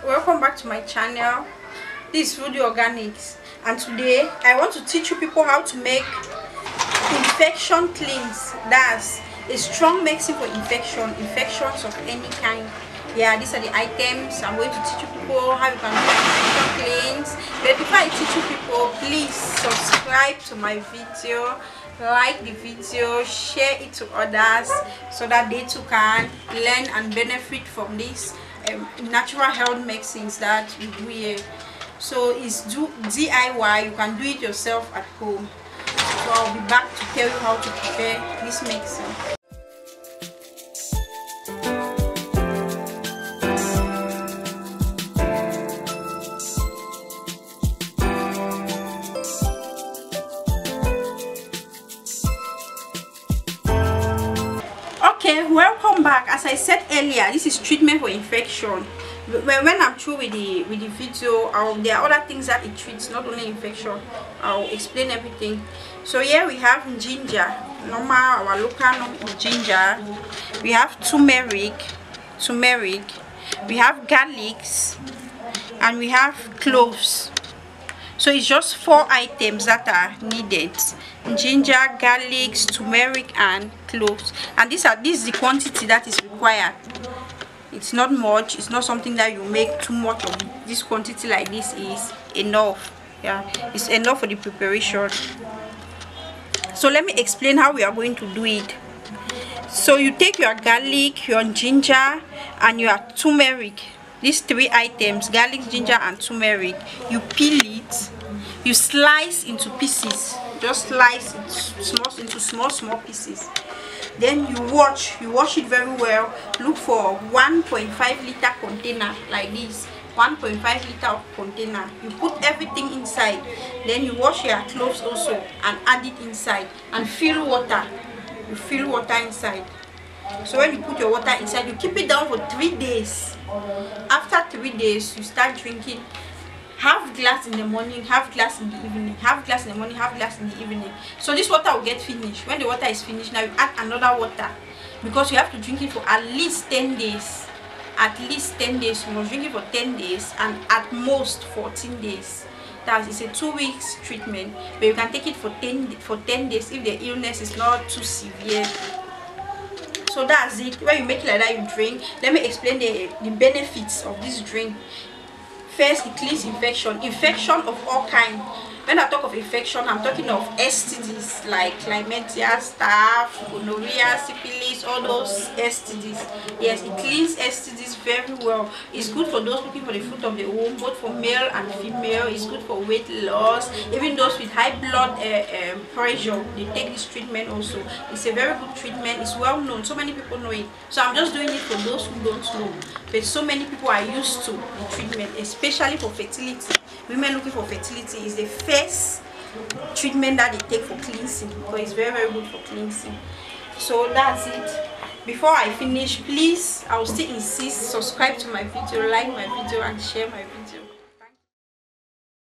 welcome back to my channel. This is Rudy Organics, and today I want to teach you people how to make infection cleanse. That's a strong medicine for infections of any kind. Yeah, these are the items I'm going to teach you people how you can do infection cleanse. But before I teach you people, please subscribe to my video, like the video, share it to others so that they too can learn and benefit from this natural health medicines that we do here. So it's DIY, you can do it yourself at home. So I'll be back to tell you how to prepare this medicine. Okay, welcome back. As I said earlier, this is treatment for infection. When I'm through with the video, there are other things that it treats, not only infection. I'll explain everything. So here we have ginger, normal, our local ginger. We have turmeric, we have garlics, and we have cloves. So it's just 4 items that are needed: ginger, garlic, turmeric, and cloves. And this is the quantity that is required. It's not much. It's not something that you make too much of. This quantity like this is enough. Yeah, it's enough for the preparation. So let me explain how we are going to do it. So you take your garlic, your ginger, and your turmeric. These 3 items, garlic, ginger, and turmeric. You peel it, you slice into pieces. Just slice it into small pieces. Then you wash it very well. Look for 1.5 liter container like this. 1.5 liter container. You put everything inside. Then you wash your cloves also and add it inside and fill water. You fill water inside. So when you put your water inside, you keep it down for 3 days. After 3 days, you start drinking half glass in the morning, half glass in the evening, half glass in the morning, half glass in the evening. So this water will get finished. When the water is finished, now you add another water, because you have to drink it for at least 10 days. At least 10 days. You must drink it for 10 days and at most 14 days. It's a 2 weeks treatment, but you can take it for 10 days if the illness is not too severe. So that's it. When you make it like that, you drink. Let me explain the benefits of this drink. First, it cleans infection of all kinds. When I talk of infection, I'm talking of STDs like chlamydia, staph, gonorrhea, syphilis, all those STDs. Yes, it cleans STDs very well. It's good for those looking for the fruit of the womb, both for male and female. It's good for weight loss. Even those with high blood pressure, they take this treatment also. It's a very good treatment. It's well known. So many people know it. So I'm just doing it for those who don't know. But so many people are used to the treatment, especially for fertility. Women looking for fertility is the first treatment that they take for cleansing, because it's very good for cleansing. So that's it. Before I finish, please, I will still insist, subscribe to my video, like my video, and share my video.